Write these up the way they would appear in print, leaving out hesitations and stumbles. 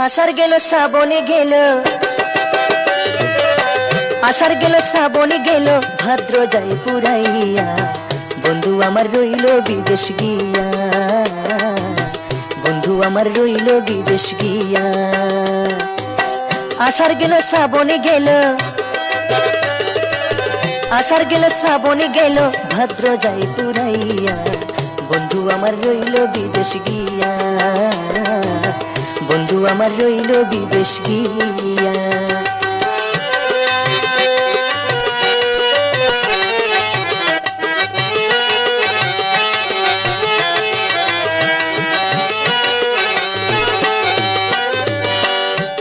আষাঢ় গেল শ্রাবণে গেল, আষাঢ় গেল শ্রাবণে গেল, ভাদ্র যায় পুরাইয়া, বন্ধু আমার রইল বিদেশ গিয়া, বন্ধু আমার রইল বিদেশ গিয়া। আষাঢ় গেল শ্রাবণে গেল, আষাঢ় গেল শ্রাবণে গেল, ভাদ্র যায় পুরাইয়া, বন্ধু আমার রইল বিদেশ গিয়া, বন্ধু আমার রইল বিদেশ গিয়া।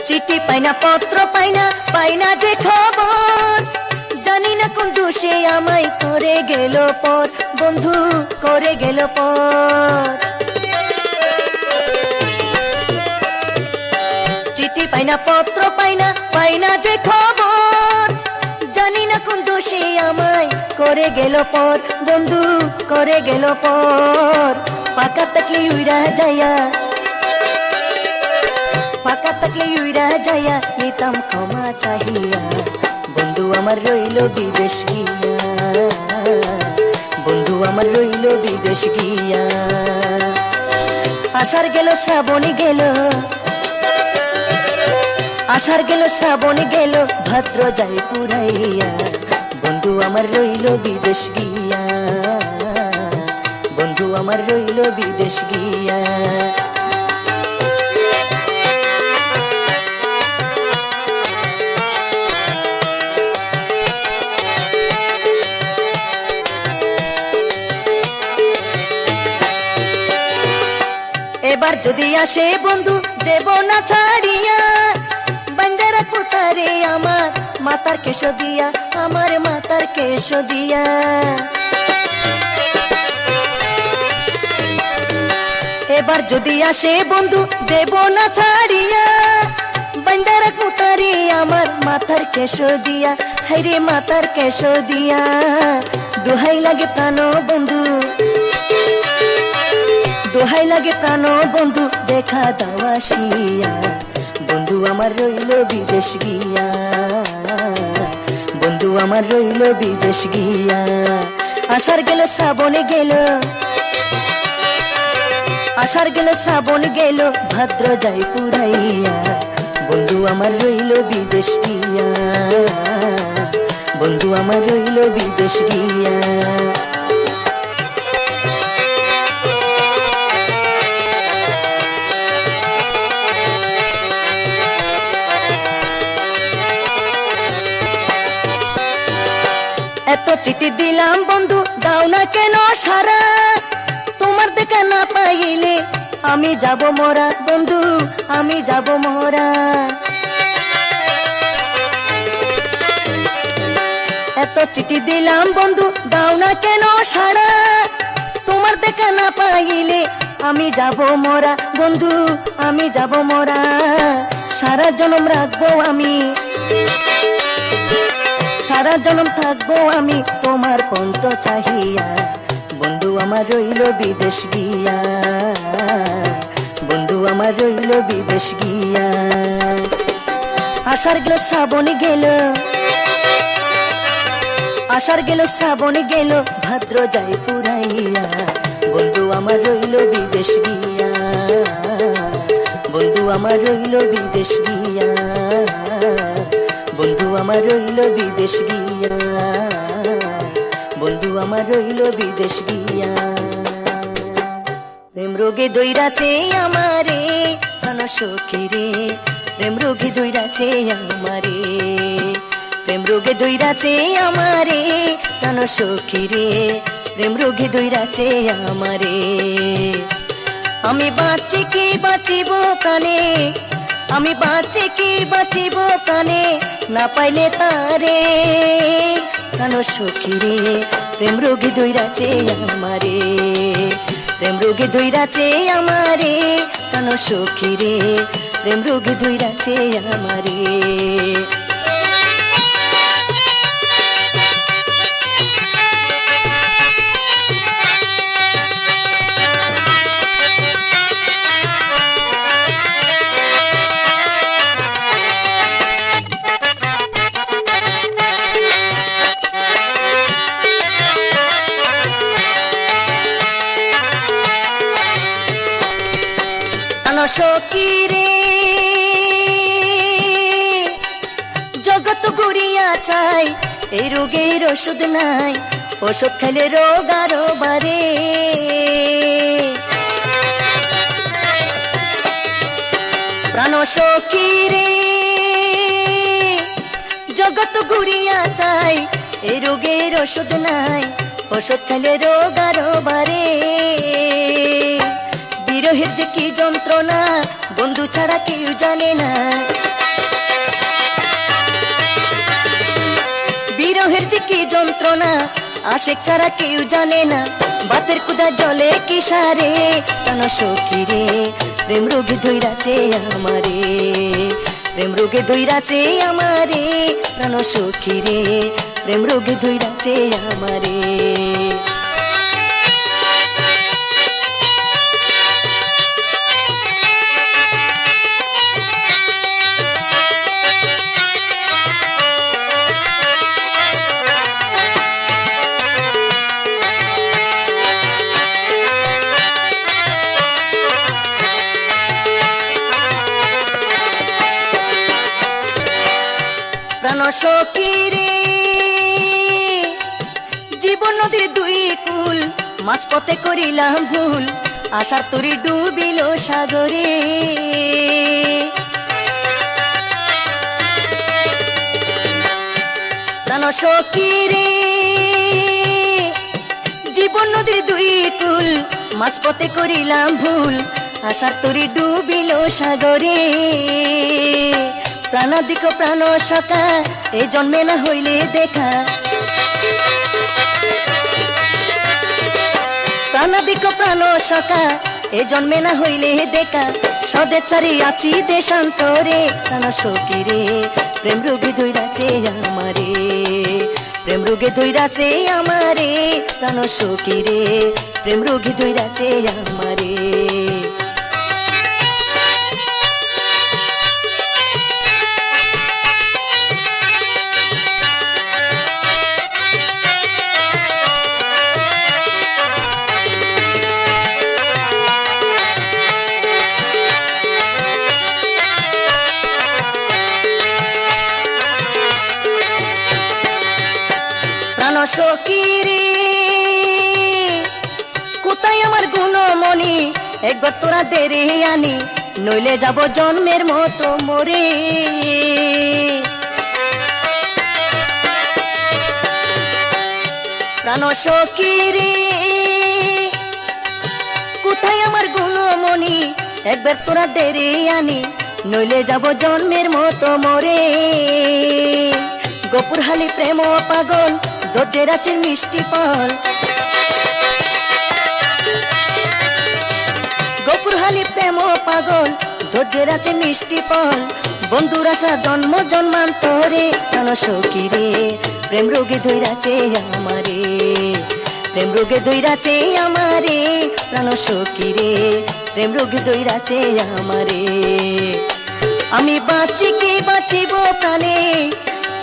চিঠি পাইনা পত্র পাইনা, পাইনা যে খবর, জানি না কোন দোষে আমায় করে গেল পর, বন্ধু করে গেল পর। চিঠি পাইনা পত্র পাইনা, পাইনা যে খবর, জানি না কোন দোষে আমায় করে গেল পর, বন্ধু করে গেল পর। পাকা থাকলে উইরা যাইয়া, পাকা থাকলে উইরা যাইয়া, নিতাম ক্ষমা চাহিয়া, বন্ধু আমার রইল বিদেশ গিয়া, বন্ধু আমার রইল বিদেশ গিয়া। আষাঢ় গেল শ্রাবণে গেল, আষাঢ় গেল শ্রাবণে গেল, ভাদ্র যায় পুরাইয়া, বন্ধু আমার রইল বিদেশ গিয়া, বন্ধু আমার রইল বিদেশ গিয়া। এবার যদি আসে বন্ধু দেব না ছাড়িয়া, বাঞ্জারা কোথারে আমার মাতার কেশ দিয়া, আমার মাতার কেশ দিয়া। এবার যদি আসে বন্ধু দেব না ছাড়িয়া, বাঞ্জারা কোথারে আমার মাথার কেশ দিয়া, হাইরে মাতার কেশ দিয়া। দোহাই লাগে প্রাণ বন্ধু, দোহাই লাগে প্রাণ বন্ধু, দেখা দাও আসিয়া, বন্ধু আমার রইল বিদেশ গিয়া, বন্ধু আমার রইল বিদেশ গিয়া। আষাঢ় গেল শ্রাবণে গেল, আষাঢ় গেল শ্রাবণে গেল, ভাদ্র যায় পুরাইয়া, বন্ধু আমার রইল বিদেশ গিয়া, বন্ধু আমার রইল বিদেশ গিয়া। এত চিঠি দিলাম বন্ধু দাও না কেন সারা, তোমার দেখা না পাইলে আমি যাব মরা, বন্ধু আমি যাব মরা। এত চিঠি দিলাম বন্ধু দাও না কেন সারা, তোমার দেখা না পাইলে আমি যাব মরা, বন্ধু আমি যাব মরা। সারা জনম রাখবো আমি, সারা জনম থাকবো আমি তোমার পন্ত চাহিয়া, বন্ধু আমার রইল বিদেশ গিয়া, বন্ধু আমার রইল বিদেশ গিয়া। আষাঢ় গেল শ্রাবণে গেল, আষাঢ় গেল শ্রাবণে গেল, ভাদ্র যায় পুরাইয়া, বন্ধু আমার রইল বিদেশ গিয়া, বন্ধু আমার রইল বিদেশ গিয়া, বন্ধু আমার রইল বিদেশ গিয়া, বন্ধু আমার রইল বিদেশ গিয়া। প্রেম রোগে দইরাছে আমারে প্রাণ সখী রে, প্রেম রোগে দইরাছে আমারে, প্রেম রোগে দইরাছে আমারে প্রাণ সখী রে, প্রেম রোগে দইরাছে আমারে। আমি বাঁচি কি বাঁচিব প্রাণে, আমি বাঁচি কি বাঁচিব প্রাণে, না পাইলে তারে প্রাণ সখী রে, প্রেম রোগী দইরাছে আমারে, প্রেম রোগী দইরাছে আমারে প্রাণ সখী রে, প্রেম রোগী দইরাছে আমারে। সখী রে জগৎ ঘুরিয়া চাই এই রোগের ওষুধ নাই, ওষুধ খেলে রোগ আরো বাড়ে। প্রাণ সখী রে জগৎ ঘুরিয়া চাই এই রোগের ওষুধ নাই, ওষুধ খেলে রোগ আরো বাড়ে। বিরহের যে কি যন্ত্রণা বন্ধু ছাড়া কেউ জানে না, বিরহের যে কি যন্ত্রণা আশেক ছাড়া কেউ জানে না। বাতের কুদা জলে কি সারে প্রাণ সখী রে প্রেম রোগে ধইরাছে আমারে, প্রেম রোগে ধইরাছে আমারে প্রাণ সখী রে প্রেম রোগে ধইরাছে আমারে। প্রাণ সখী রে জীবন নদীর দুই কুল, মাঝপথে করিলাম ভুল, আশার তরি ডুবিল সাগরে। প্রাণ সখী রে জীবন নদীর দুই কুল, মাঝপথে করিলাম ভুল, আশার তরি ডুবিল সাগরে। প্রাণাদিক প্রাণ সখা এই জন্মে না হইলে দেখা, প্রাণাদিক প্রাণ সখা এই জন্মে না হইলে দেখা। সদেচারি আছি দেশান্তরে প্রাণ সখী রে প্রেম রোগে ধইরাছে আমারে, প্রেম রোগে ধইরাছে আমারে প্রাণ সখী রে প্রেম রোগে ধইরাছে আমারে। প্রাণ সখী রে কোথায় আমার গুণমণি, একবার তোরা দেরে আনি নইলে যাব জন্মের মতো মরে। প্রাণ সখী রে কোথায় আমার গুণমণি, একবার তোরা দেরে আনি নইলে যাব জন্মের মতো মরে। গোপুর হালি প্রেম পাগল ধৈর্যের আছে মিষ্টি ফল, গোপুর হালি প্রেম পাগল ধৈর্যের আছে মিষ্টি ফল। বন্ধুর আশা জন্ম জন্মান্তরে প্রাণ সখী রে প্রেম রোগে ধইরাছে আমারে, প্রেম রোগে ধইরাছে আমারে প্রাণ সখী রে প্রেম রোগে ধইরাছে আমারে। আমি বাঁচি কি বাঁচিব প্রাণে,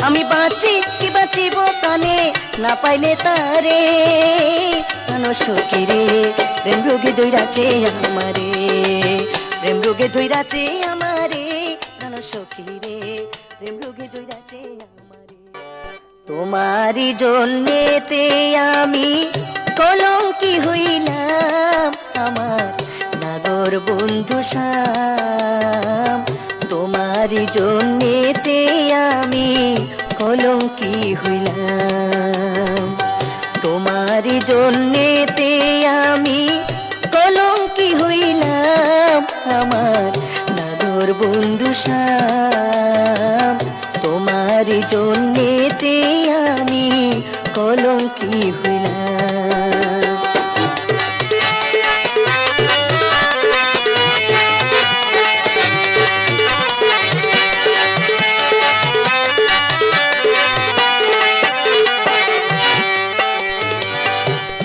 আমি বাঁচি কি বাঁচিব প্রাণে না পাইলে তারে প্রাণ সখী রে প্রেম রোগে ধইরাছে আমারে, প্রেম রোগে ধইরাছে আমারে প্রাণ সখী রে প্রেম রোগে ধইরাছে আমারে। তোমারই জন্যেতে আমি কলঙ্কি হইলাম আমার নাগর বন্ধু শ্যাম, তোমারই জন্যেতে আমি কলঙ্কি হইলাম, তোমারই জন্যেতে আমি কলঙ্কি হইলাম আমার নাগর বন্ধু শ্যাম, তোমারই জন্যেতে আমি কলঙ্কি হইলাম।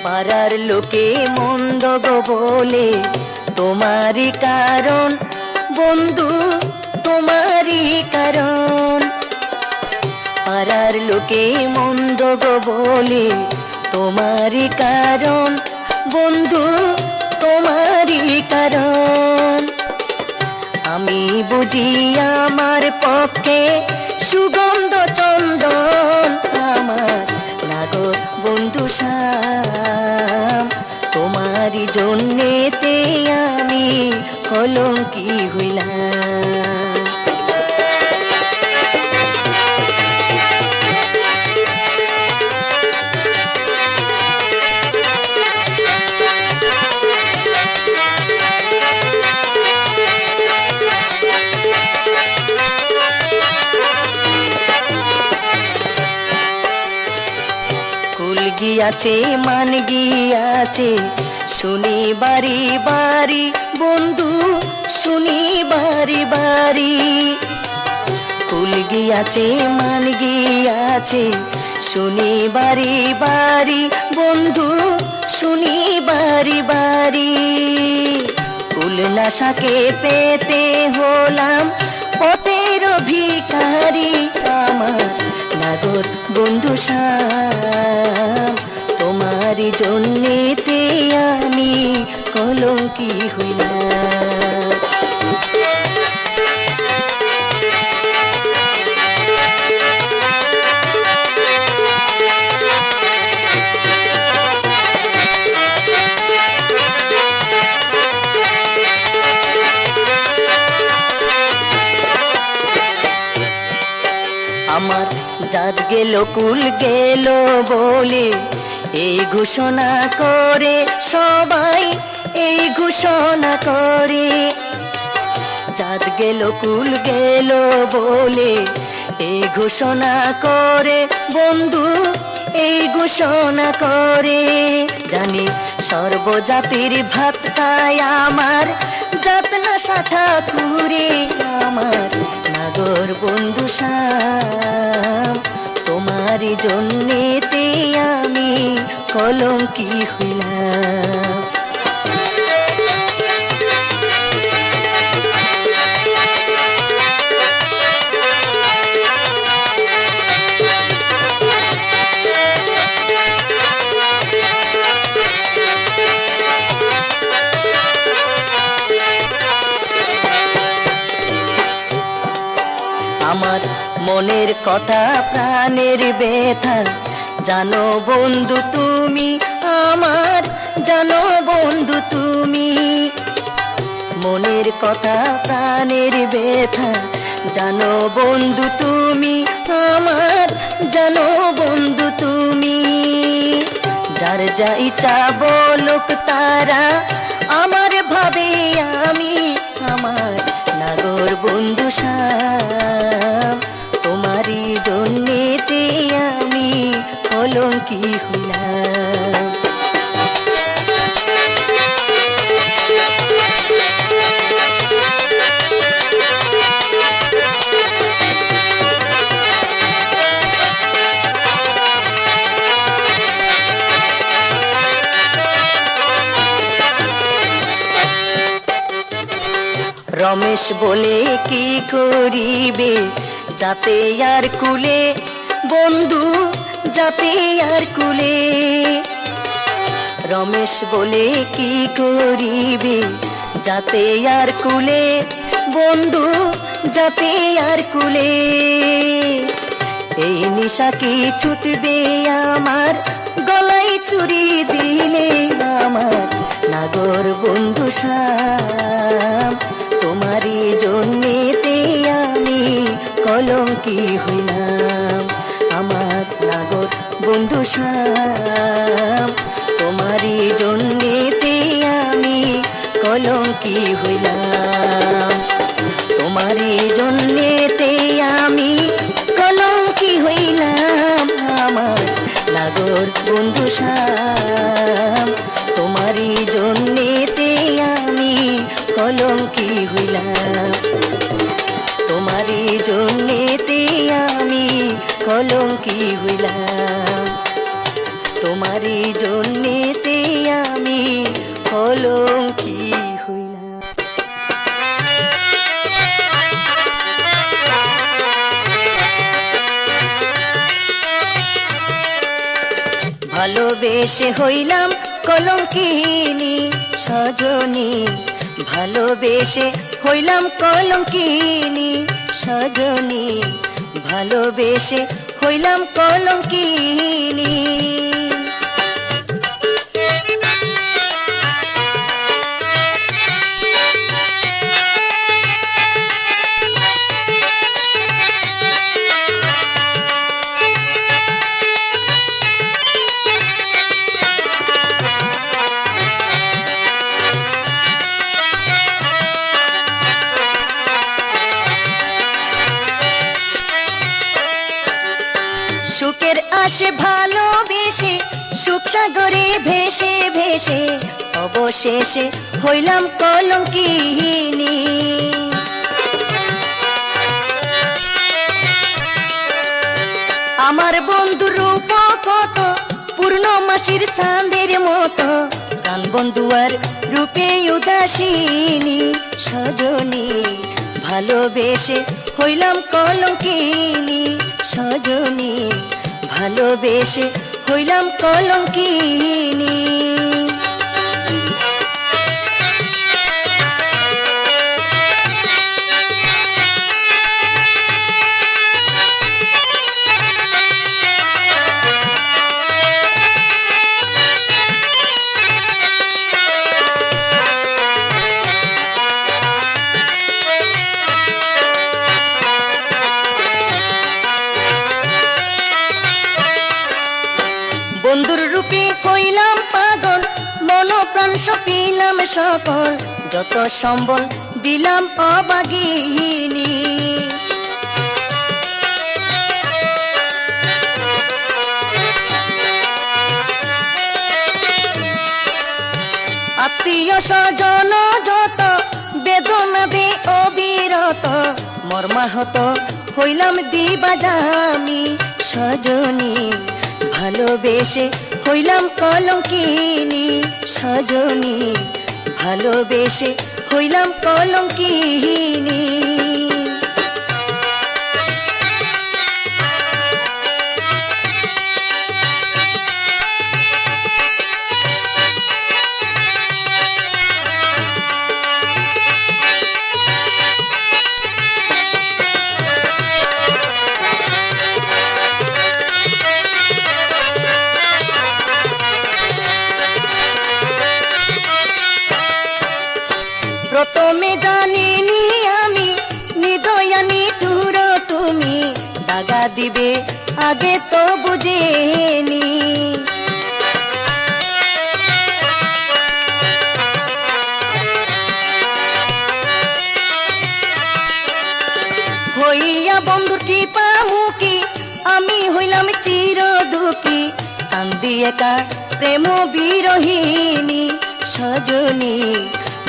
পাড়ার লোকে মন্দ গো বলে তোমারই কারণ বন্ধু, তোমারই কারণ। পাড়ার লোকে মন্দ গো বলে তোমারই কারণ বন্ধু, তোমারই কারণ। আমি বুঝি আমার পক্ষে সুগন্ধ চন্দন আমার লাগো বন্ধু শ্যাম, তোমারই জন্যেতে আমি কলঙ্কি হইলাম। গিয়াছে মান গিয়াছে শুনি বাড়ি বাড়ি বন্ধু শুনি বাড়ি বাড়ি, কুল গিয়াছে মান গিয়াছে শুনি বাড়ি বাড়ি বন্ধু শুনি বাড়ি বাড়ি, কুল নাশাকে পেতে হলাম পথের ভিখারি আমার নাগর বন্ধু শ্যাম, তোমারই জন্যেতে আমি কলঙ্কি হইলাম। আমার জাত গেল কুল গেল বলে এই ঘোষণা করে সবাই, এই ঘোষণা করে জাত গেল কুল গেল বলে এই ঘোষণা করে বন্ধু এই ঘোষণা করে, জানি সর্বজাতির ভাত খায় আমার জাত না সাথা কুরে আমার নাগর বন্ধু শ্যাম, তোমারই জন্যেতে আমি কলঙ্কি হইলাম। আমার মনের কথা প্রাণের ব্যথা জানো বন্ধু তুমি আমার, জানো বন্ধু তুমি মনের কথা প্রাণের ব্যথা জানো বন্ধু তুমি আমার, জানো বন্ধু তুমি, যার যা ইচ্ছা বলুক তারা আমার ভাবে আমি আমার নাগর বন্ধু শ্যাম, তোমারই জন্যেতে আমি কলঙ্কি হইলাম। রমেশ বলে কি করিবে যাতে আর কুলে বন্ধু যাতে আর কুলে, রমেশ বলে কি করিবে যাতে আর কুলে বন্ধু যাতে আর কুলে, এই নিশা কি ছুটবে আমার গলায় চুরি দিলে আমার নাগর বন্ধু শ্যাম, তোমারই জন্যেতে আমি কলঙ্কি হইলাম। আমার নাগর বন্ধু শ্যাম, তোমারই জন্যেতে আমি কলঙ্কি হইলাম, তোমারই জন্যেতে আমি কলঙ্কি হইলাম। আমার নাগর বন্ধু শ্যাম, তোমারই জন্যেতে আমি কলঙ্কি হইলাম, তোমারই জন্যেতে আমি কলঙ্কি হইলাম, তোমারই জন্যেতে আমি কলঙ্কি হইলাম। ভালোবেসে হইলাম কলঙ্কিনী সজনী, ভালোবেসে হইলাম কলঙ্কিনী সজনী ভালোবেসে হইলাম কলঙ্কিনী সুখের আসে ভালোবেসে সুখ সাগরে ভেসে ভেসে অবশেষে হইলাম কলঙ্কিনী আমার বন্ধুর রূপ কত পূর্ণমাসীর চাঁদের মতো প্রাণ বন্ধুয়ার রূপে উদাসিনী সজনী ভালোবেসে হইলাম কলঙ্কিনী সজনী ভালোবেসে হইলাম কলঙ্কিনী বন্ধুর রূপে হইলাম পাগল মন প্রাণ সপিলাম সকল যত সম্বল দিলাম অবাগিনী আত্মীয় স্বজন যত বেদনা দে অবিরত মর্মাহত হইলাম দিবাজামি সজনী ভালোবেসে হইলাম কলঙ্কিনী সজনী ভালোবেসে হইলাম কলঙ্কিনী প্রথমে জানিনি আমি নিদয়ানি তুর তুমি দাগা দিবে আগে তো বুঝেনি হইয়া বন্ধুর কৃপা মুখী আমি হইলাম চির দুঃখী কান্দি একা প্রেম বিরহিনী সজনী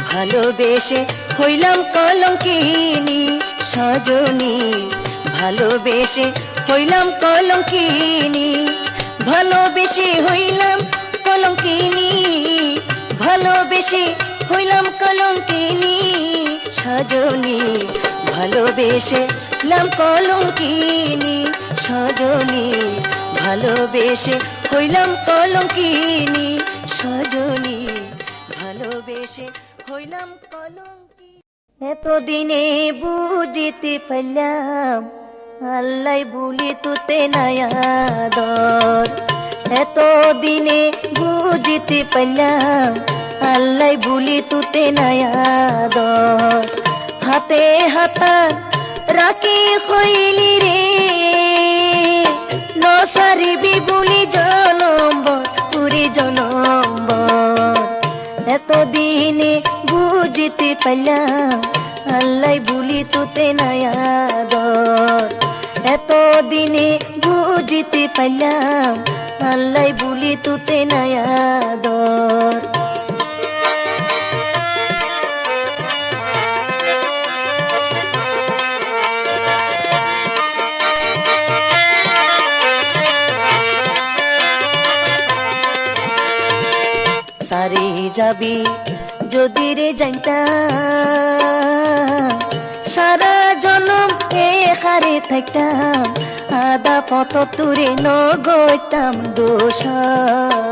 ভালোবেসে হইলাম কলঙ্কিনী সজনী ভালোবেসে হইলাম কলঙ্কিনী ভালোবেসে হইলাম কলঙ্কিনী ভালোবেসে হইলাম কলঙ্কিনী সজনী ভালোবেসে হইলাম কলঙ্কিনী সজনী ভালোবেসে হইলাম কলঙ্কিনী সজনী ভালোবেসে হইলাম কলঙ্কি এতদিনে বুঝিতে পারলাম আল্লাহ ভুলি তুতে নায়াদর এতদিনে বুঝিতে পারলাম আল্লাহ ভুলি তুতে নায়াদর হাতে হাতা রাখি হইলি রে নসারিবি বুলি জনম্বর পুরি জনম্বর এতদিনে বুঝিতে পারলাম আল্লাহ ভুলি তুতে নায়াদর এতদিনে বুঝিতে পারলাম আল্লাহ ভুলি তুতে নায়াদর সারে যাবি যদি রে জানতাম সারা জনম এখারে থাকতাম আদা পথ তুরে নগইতাম দোষর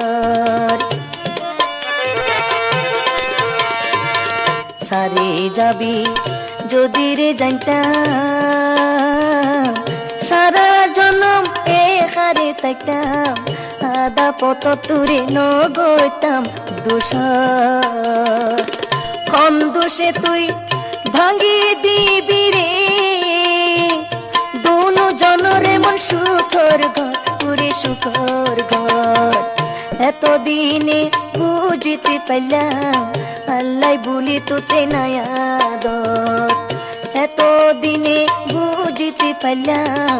সারে যাবি যদি রে জানতাম সারা জনম এখারে থাকতাম আদা পত তুরে নগইতাম দোষর কম দোষে তুই ভাঙি দিবি রে দুনো জনরে মন সুখর ঘর পুরে সুখর ঘর এতদিনে বুঝিতে পাইলাম আল্লাহ বলি তোতে নায়াদর এতদিনে বুঝিতে পাইলাম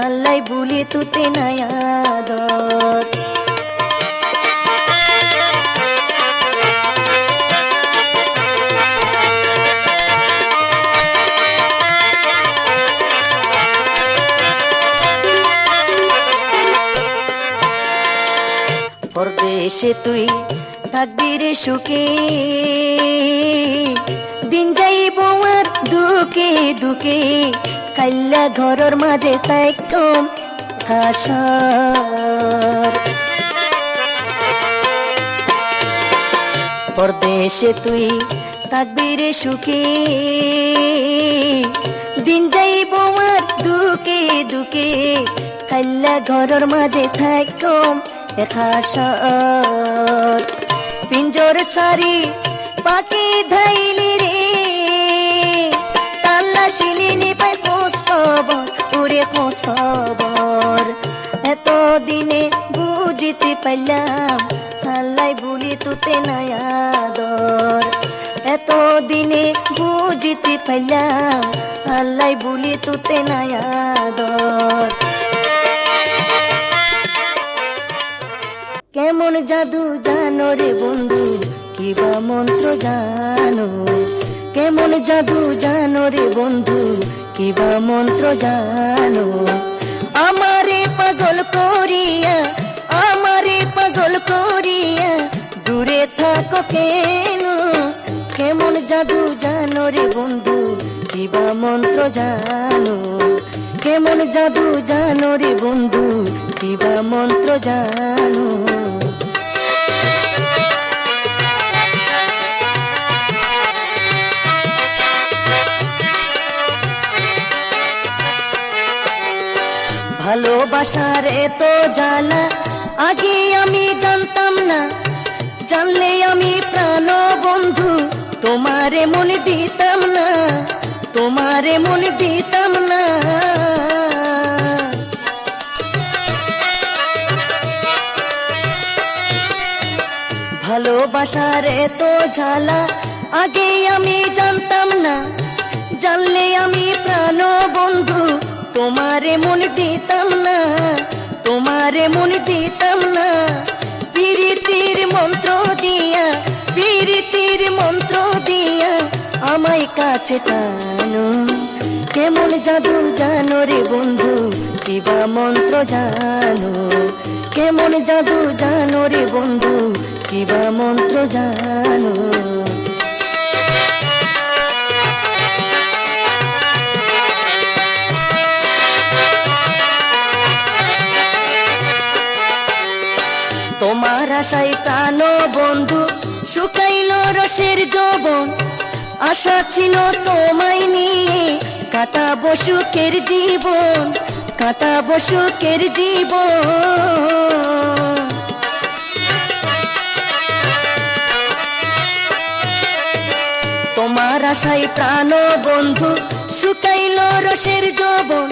আল্লাহ বলি তোতে নায়াদর পরদেশে তুই থাকবি রে সুখে দিন যাইব আর দুঃখে দুঃখে কাল্লা ঘরের মাঝে তাই কম হাসর পরদেশে তুই থাকবি রে সুখে দিন যাইব আর দুঃখে দুঃখে কাল্লা ঘরের মাঝে তাই কম হাসর পিঞ্জর সারি পাখি ধাইলি রে তাল্লা শিলিনি পাই খোঁজ খবর ওরে খোঁজ খবর এতদিনে বুঝিতে পাইলাম আল্লাহ বলি তোতে নায়াদর এতদিনে বুঝিতে পাইলাম আল্লাহ বলি তোতে নায়াদর কেমন জাদু জানো রে বন্ধু কিবা মন্ত্র জানো কেমন জাদু জানো রে বন্ধু কিবা মন্ত্র জানো আমারে পাগল করিয়া দূরে থাকো কেন কেমন জাদু জানো রে বন্ধু কিবা মন্ত্র জানো কেমন জাদু জানো রে বন্ধু কিবা মন্ত্র জানো ভালোবাসার এত জ্বালা আগে আমি জানতাম না জানলে আমি প্রাণ বন্ধু তোমারে মনে দিতাম না তোমারে মনে দিতাম না ভালোবাসার এত জ্বালা আগে আমি জানতাম না জানলে আমি প্রাণ বন্ধু তোমারে মনে দিতাম না তোমারে মনে দিতাম না পীড়িতির মন্ত্র দিয়া আমায় কাছে টানো কেমন জাদু জানো রে বন্ধু কিবা মন্ত্র জানো কেমন জাদু জানো রে বন্ধু কিবা মন্ত্র জানো তোমার আশায় প্রাণ বন্ধু শুকাইল রসের যৌবন আশা ছিল তোমায় নিয়ে কাটাবো সুখের জীবন কাটাবো সুখের জীবন তোমার আশায় প্রাণ বন্ধু শুকাইল রসের যৌবন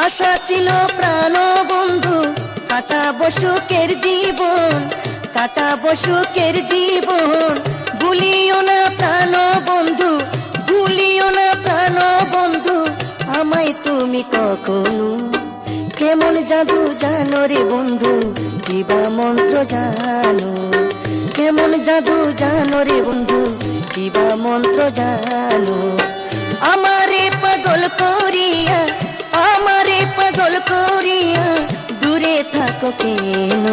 আশা ছিল প্রাণ বন্ধু কাটাবো সুখের জীবন কাটাবো সুখের জীবন ভুলিও না প্রাণ বন্ধু ভুলিও না প্রাণ বন্ধু আমায় তুমি কখনো কেমন জাদু জানো রে বন্ধু কিবা মন্ত্র জানো কেমন জাদু জানো রে বন্ধু কিবা মন্ত্র জানো আমারে পাগল করিয়া দূরে থাকো কেন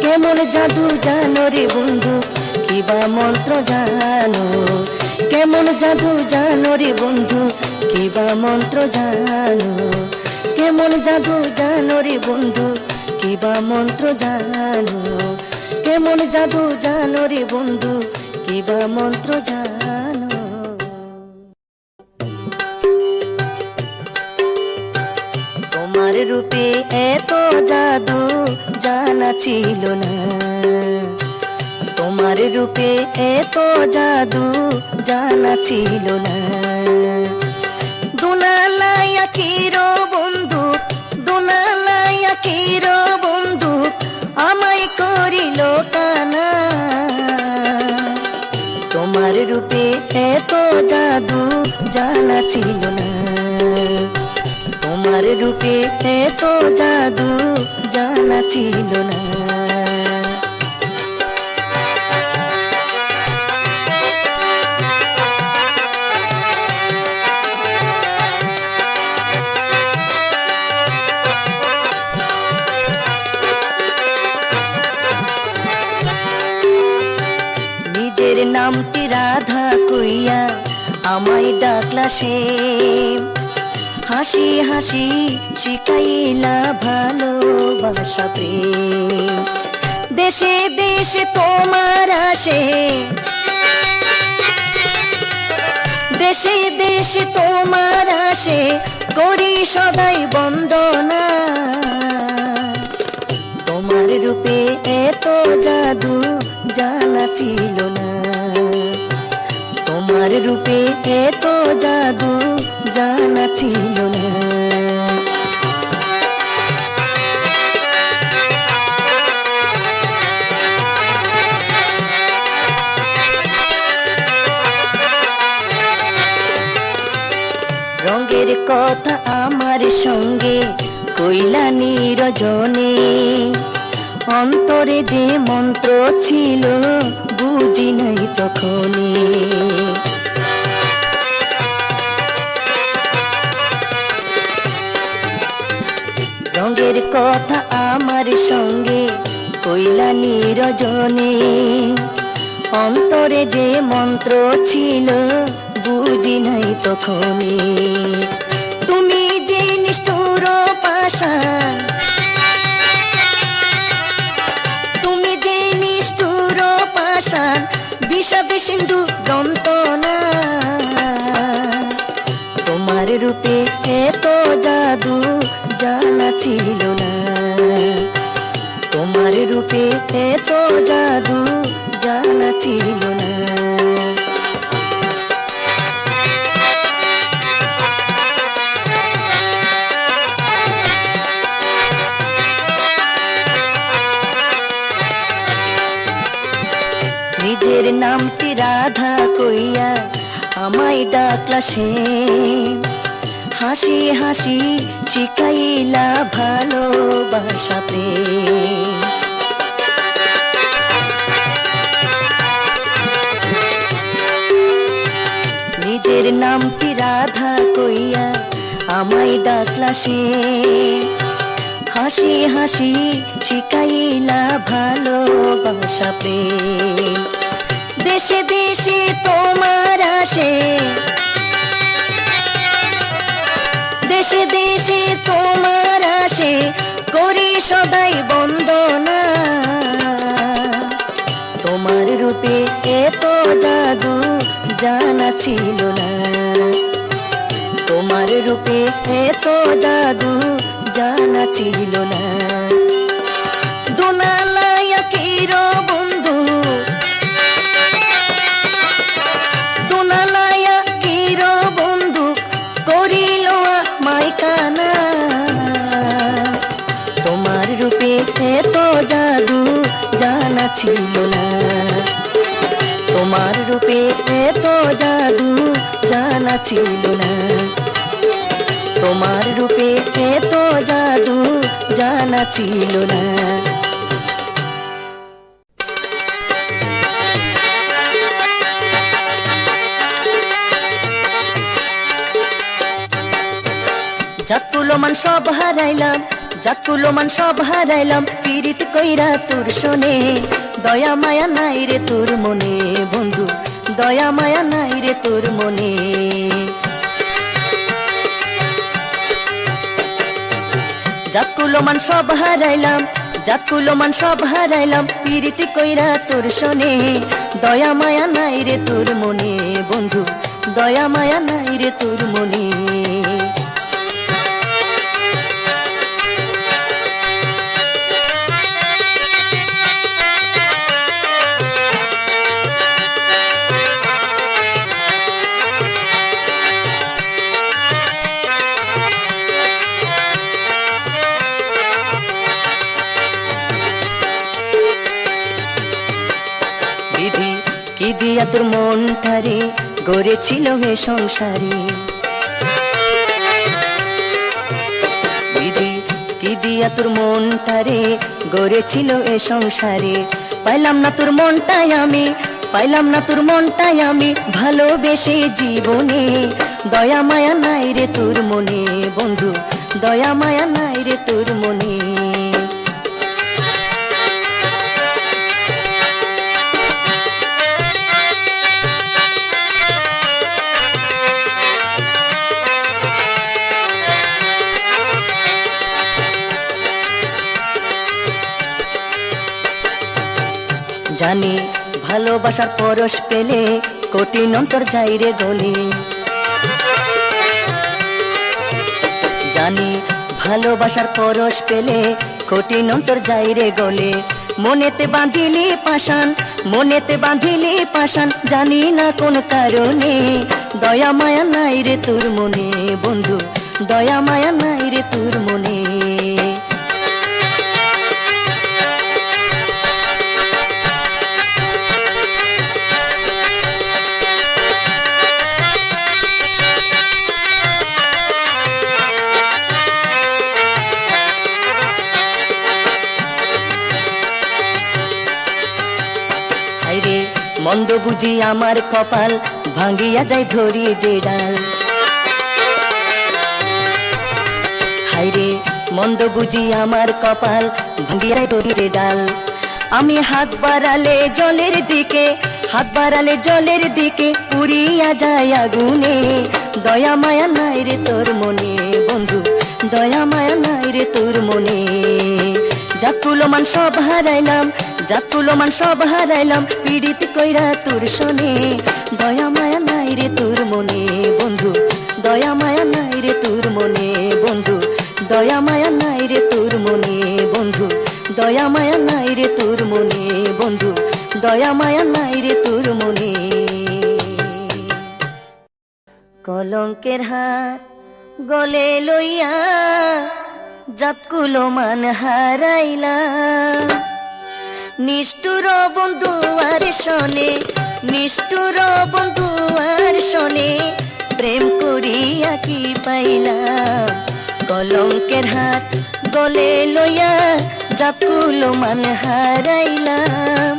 কেমন জাদু জানো রে বন্ধু কিবা মন্ত্র জানো কেমন জাদু জানো রে বন্ধু কিবা মন্ত্র জানো কেমন জাদু জানো রে বন্ধু কিবা মন্ত্র জানো কেমন জাদু জানো রে বন্ধু কিবা মন্ত্র জানো তোমার রূপে এত জাদু জানা ছিল না, তোমার রূপে এত জাদু জানা ছিল না। দুনালাইয়া কিরো বন্ধু, দুনালাইয়া কিরো বন্ধু আমায় করিল কানা। তোমার রূপে এত জাদু জানা ছিল না, তোমার রূপে এত জাদু জানা ছিল না। নিজের নামটি রাধা কইয়া আমায় ডাকলা সে, হাসি হাসি শিখাইলা ভালোবাসা প্রেম। দেশে দেশে তোমার আসে, দেশে দেশে তোমার আসে করি সদাই বন্দনা। তোমার রূপে এত জাদু জানা ছিল না, তোমার রূপে এত জাদু জানা ছিল না। রঙের কথা আমার সঙ্গে কইলা নিরজনে, অন্তরে যে মন্ত্র ছিল বুঝি নাই তখনই। রঙের কথা আমার সঙ্গে কইলা নিরজনে, অন্তরে যে মন্ত্র ছিল বুঝি নাই তখনই। তুমি যে নিষ্ঠুর পাষাণ, তুমি যে নিষ্ঠুর পাষাণ বিষাদ সিন্ধু যন্ত্রণা। তোমার রূপে এত জাদু জানা ছিল না, তোমার রূপে এত জাদু জানা ছিল না। নিজের নামটি রাধা কইয়া আমায় ডাকলা সে, হাসি হাসি শিখাইলা ভালোবাসা প্রেম। নিজের নামটি রাধা কইয়া আমায় ডাকলা সে, হাসি হাসি শিখাইলা ভালোবাসা প্রেম। দেশে দেশে তোমার আসে, দেশে দেশে তোমার আসে করি সদাই বন্দনা। তোমার রূপে এত জাদু জানা ছিল না, তোমার রূপে এত জাদু জানা ছিল না। দুনালাইয়া কিরো বন্ধু, দুনালাইয়া কিরো বন্ধু করিল আমায় কানা। তোমার রূপে এত জাদু জানা ছিল না, তোমার রূপে এত জাদু জানা ছিল না, তোমার রূপে এত জাদু জানা ছিল না। জাতকুলো মান সব হারাইলাম, জাতকুলো মান সব হারাইলাম পীড়িত কইরা তোর শোনে। দয়া মায়া নাই রে তোর মনে বন্ধু, দয়া মায়া নাই রে তোর মনে। জাতকুলো মান সব হারাইলাম, জাতকুলো মান সব হারাইলাম পীড়িত কইরা তোর শোনে। দয়া মায়া নাই রে তোর মনে বন্ধু, দয়া মায়া নাই রে তোর মনে। তোর মনটারে গড়েছিল হে সংসারে। বিধি কি দিয়া তোর মনটারে গড়েছিল এ সংসারে। পাইলাম না তোর মনটাই আমি, পাইলাম না তোর মনটাই আমি ভালোবেসে জীবনে। দয়া মায়া নাই রে তোর মনে বন্ধু, দয়া মায়া নাই রে তোর মনে। জানি ভালোবাসার পরশ পেলে কঠিন অন্তর যাই রে গলে। জানি ভালোবাসার পরশ পেলে কঠিন অন্তর যাই রে গলে। মনেতে বাঁধিলি পাষাণ, মনেতে বাঁধিলি পাষাণ, জানি না কোন কারণে। দয়া মায়া নাই রে তোর মনে বন্ধু, দয়া মায়া নাই রে তোর মনে। মন্দ বুঝি আমার কপাল ভাঙ্গিয়া যাই ধরি যে ডাল। হাইরে মন্দ বুঝি আমার কপাল ভাঙ্গিয়া ধরি যে ডাল। আমি হাত বাড়ালে জলের দিকে, হাত বাড়ালে জলের দিকে পুরিয়া যায় আগুনে। দয়া মায়া নাই রে তোর মনে বন্ধু, দয়া মায়া নাই রে তোর মনে। জাতকুলো মান সব হারাইলাম, জাতকুলো মান সব হারাইলাম পীড়িত কইরা তোর শোনে। দয়া মায়া নাই রে তোর মনে বন্ধু, দয়া মায়া নাই রে তোর মনে বন্ধু, দয়া মায়া নাই রে তোর মনে বন্ধু, দয়া মায়া নাই রে তোর মনে বন্ধু, দয়া মায়া নাই রে তোর মনে। কলঙ্কের হার গলে লইয়া জাতকুলো মান হারাইলাম। নিষ্ঠুর বন্ধু আর শোনে, নিষ্ঠুর বন্ধু আর শোনে, প্রেম করিয়া কি পাইলাম। কলঙ্কের হাত গলে লইয়া জাতকুলো মান হারাইলাম।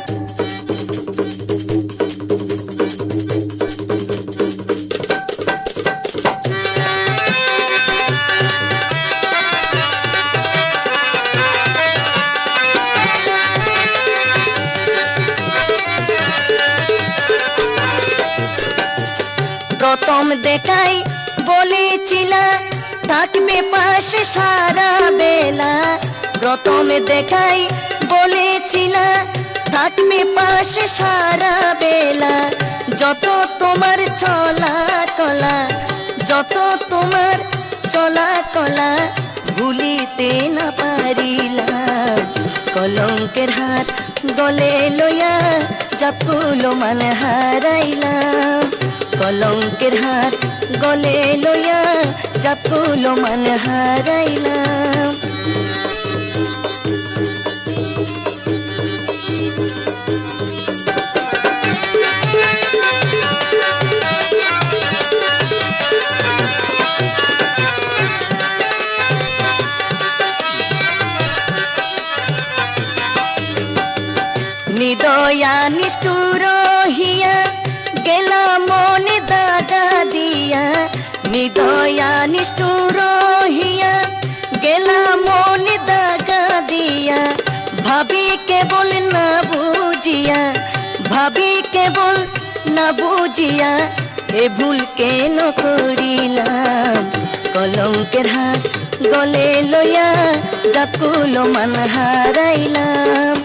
প্রথম দেখাই বলেছিলা থাকবে পাশে সারা বেলা। প্রথম দেখাই বলেছিলা থাকবে পাশে সারা বেলা। যত তোমার চলা কলা, যত তোমার চলা কলা ভুলিতে না পারিলাম। কলঙ্কের হাত গলে লইয়া জাতকুলো মান হারাইলাম। কলঙ্কের হাত গলে লইয়া জাতকুলো মান হারাইলাম। নিদয়া নিষ্ঠুর হিয়া গেলা মনে দাগা দিয়া। নিদয়া নিষ্ঠুর হিয়া গেলা মনে দাগা দিয়া। ভাবি কেবল না বুঝিয়া, ভাবি কেবল না বুঝিয়া এ ভুল কেন করিলাম। কলঙ্কের হাত গলে লইয়া জাতকুলো মান হারাইলাম।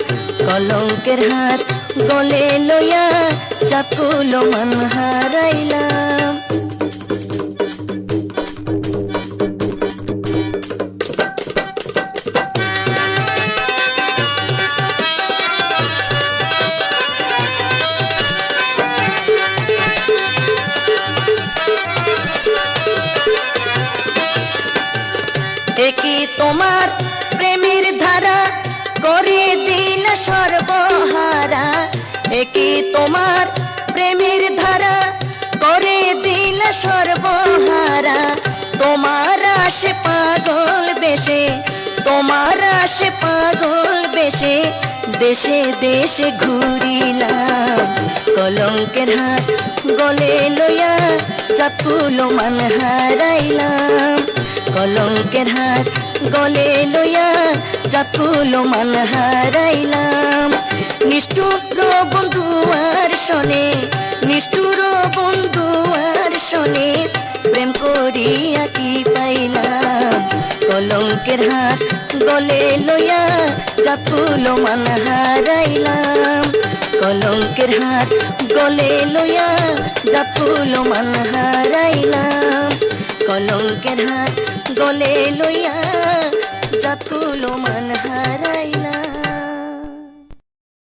কলঙ্কের হাত গলে লইয়া জাতকুলো মান হারাইলাম। একই তোমার প্রেমের ধারা করে দিল সর্বহারা। একই তোমার প্রেমের ধারা করে দিলে সর্বহারা তোমার আসে পাগল বেশে তোমার আসে পাগল বেশে দেশে দেশে ঘুরিলাম কলঙ্কের হাত গলে লইয়া জাতকুলো মান হারাইলাম কলঙ্কের হাত গলে লইয়া জাতকুলো মান হারাইলাম নিষ্ঠুর বন্ধু আর শোনে নিষ্ঠুর বন্ধু আর শোনে প্রেম করিয়া কি পাইলাম কলঙ্কের হাত গলে লইয়া জাতকুলো মান হারাইলাম কলঙ্কের হাত গলে লইয়া জাতকুলো মান হারাইলাম কলঙ্কের হাত গলে লইয়া জাতকুলো মান হারাইলাম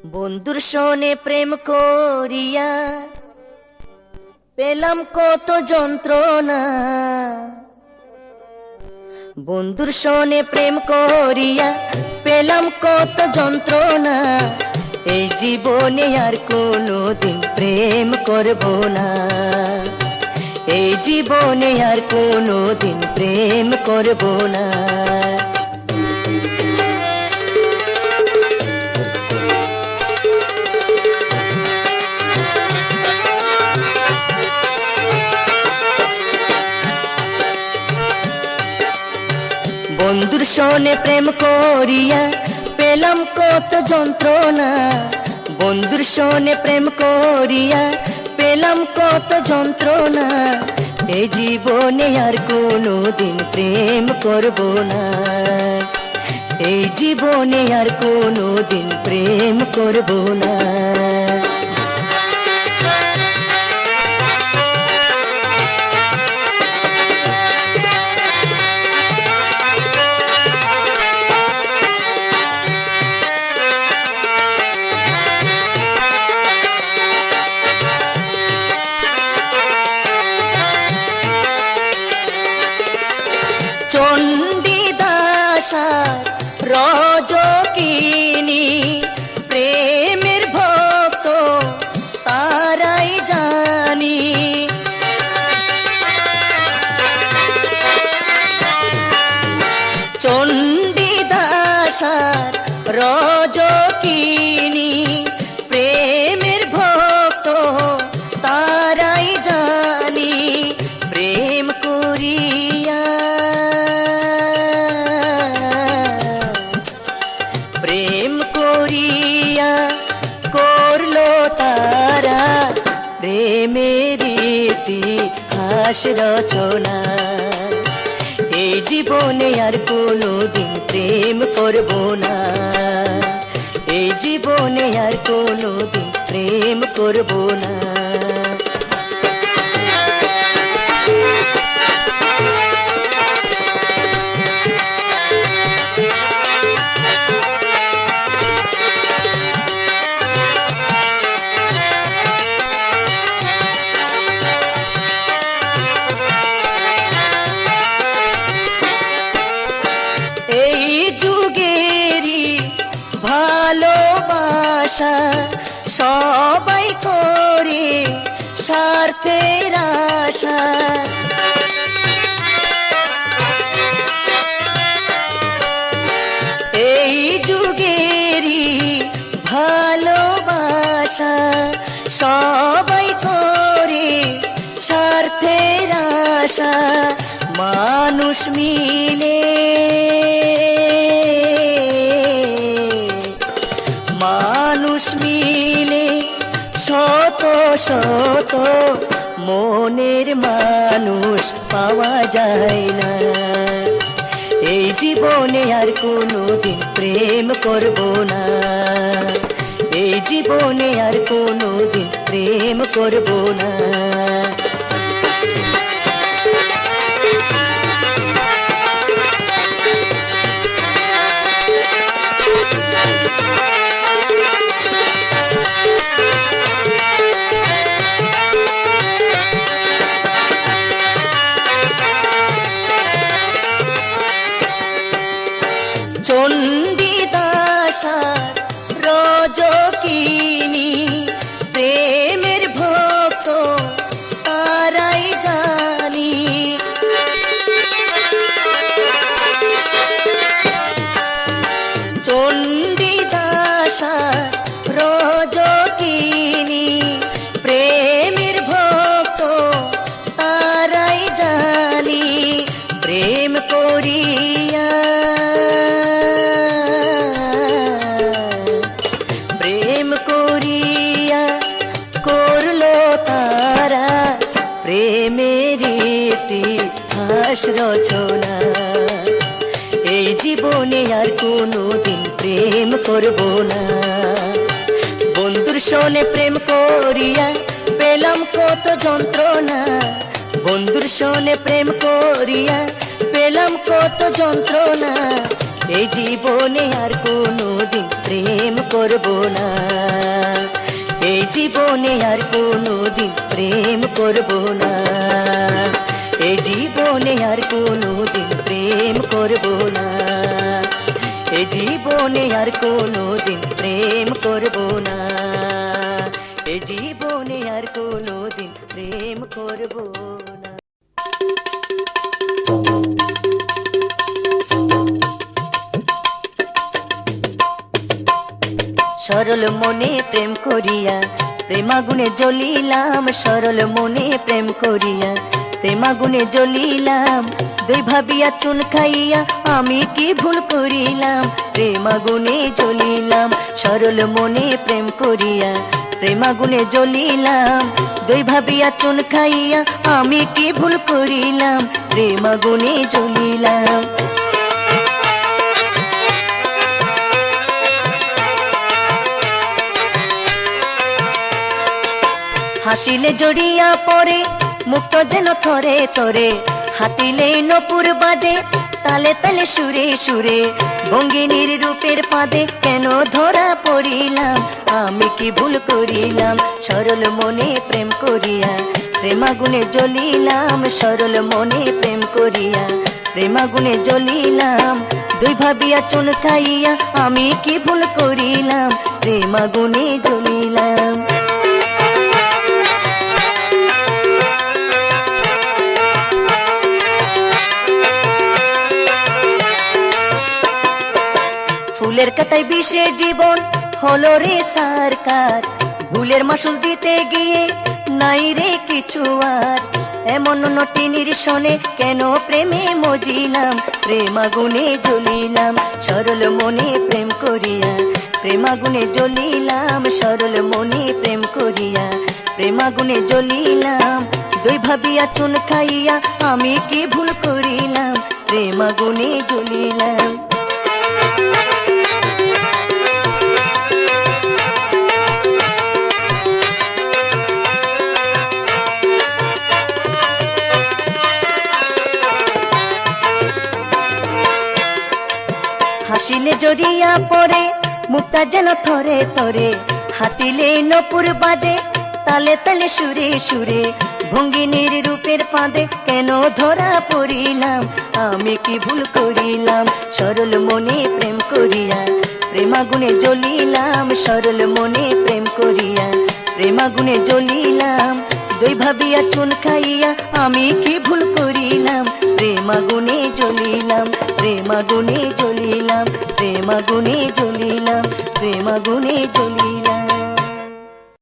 বন্ধুর সনে প্রেম করিয়া পেলাম কত যন্ত্রণা বন্ধুর সনে প্রেম করিয়া পেলাম কত যন্ত্রণা এই জীবনে আর কোনোদিন প্রেম করব না এই জীবনে আর কোনোদিন প্রেম করব না বন্ধুর সনে প্রেম করিয়া পেলাম কত যন্ত্রণা বন্ধুর সনে প্রেম করিয়া পেলাম কত যন্ত্রণা এই জীবনে আর কোনোদিন প্রেম করব না এই জীবনে আর কোনোদিন প্রেম করব না রজকিনী প্রেমের ভক্ত তারাই জানি চণ্ডীদাসার রজকিনী প্রেমের ভক্ত তারাই জানি প্রেম করিয়া প্রেম করিয়া করলো তারা প্রেমের ইতিহাস রচনা এই জীবনে আর কোনোদিন প্রেম করব না এই জীবনে আর কোনোদিন প্রেম করব না ভালোবাসা সবাই করে স্বার্থের আশা এই যুগেরই ভালোবাসা সবাই করে স্বার্থের আশা মানুষ মিলে মানুষ মিলে শত শত মনের মানুষ পাওয়া যায় না এই জীবনে আর কোনোদিন প্রেম করব না এই জীবনে আর কোনোদিন প্রেম করব না চণ্ডীদাসার রজকিনী প্রেমের করিয়া প্রেম করিয়া করলো তারা প্রেমের ইতিহাস রচনা। এই জীবনে আর কোনোদিন প্রেম করব না। বন্ধুর সনে প্রেম করিয়া পেলাম কত যন্ত্রণা। বন্ধুর সনে প্রেম করিয়া পেলাম কত যন্ত্রণা। এই জীবনে আর কোনোদিন প্রেম করব না। এই জীবনে আর কোনোদিন প্রেম করব না। এই জীবনে আর কোনোদিন প্রেম করব না। এই জীবনে আর কোনোদিন প্রেম করব না। এই জীবনে আর কোনোদিন প্রেম করব না। সরল মনে প্রেম করিয়া প্রেমাগুনে জ্বলিলাম। সরল মনে প্রেম করিয়া প্রেমাগুনে জ্বলিলাম। দুই ভাবিয়া চুন খাইয়া আমি কি ভুল করিলাম। প্রেমাগুনে জ্বলিলাম। সরল মনে প্রেম করিয়া প্রেমাগুনে জ্বলিলাম। দুই ভাবিয়া চুন খাইয়া আমি কি ভুল করিলাম। প্রেমাগুনে জ্বলিলাম। হাসিলে জড়িয়া পড়ে মুক্ত যেন থরে থরে। হাতিলে নপুর বাজে তালে তালে সুরে সুরে। ভঙ্গিনীর রূপের পাদে কেন ধরা পড়িলাম। আমি কি ভুল করিলাম। সরল মনে প্রেম করিয়া প্রেমাগুনে জ্বলিলাম। সরল মনে প্রেম করিয়া প্রেমাগুনে জ্বলিলাম। দুই ভাবিয়া চুন খাইয়া আমি কি ভুল করিলাম। প্রেমাগুনে জ্বলিলাম। ফুলের কাটায় বিষে জীবন হলো রে সরকার। ভুলের মাসুল দিতে গিয়ে নাই রে কিছু আর। এমন নটিনির সনে কেন প্রেমে মজিলাম। প্রেমাগুনে জ্বলিলাম। সরল মনে প্রেম করিয়া প্রেমাগুনে জ্বলিলাম। সরল মনে প্রেম করিয়া প্রেমাগুনে জ্বলিলাম। দুই ভাবিয়া চুন খাইয়া আমি কি ভুল করিলাম। প্রেমাগুনে জ্বলিলাম। হাসিলে জড়িয়া পড়ে মুক্তা যেন থরে থরে। হাতিলে নপুর বাজে তালে তালে সুরে সুরে। ভঙ্গিনীর রূপের ফাঁদে কেন ধরা পড়িলাম। আমি কি ভুল করিলাম। সরল মনে প্রেম করিয়া প্রেমাগুনে জ্বলিলাম। সরল মনে প্রেম করিয়া প্রেমাগুনে জ্বলিলাম। দুই ভাবিয়া চুন খাইয়া আমি কি ভুল করিলাম। প্রেমাগুনে জ্বলিলাম। প্রেমাগুনে জ্বলিলাম। প্রেমাগুনে জ্বলিলাম। প্রেমাগুনে জ্বলিলাম।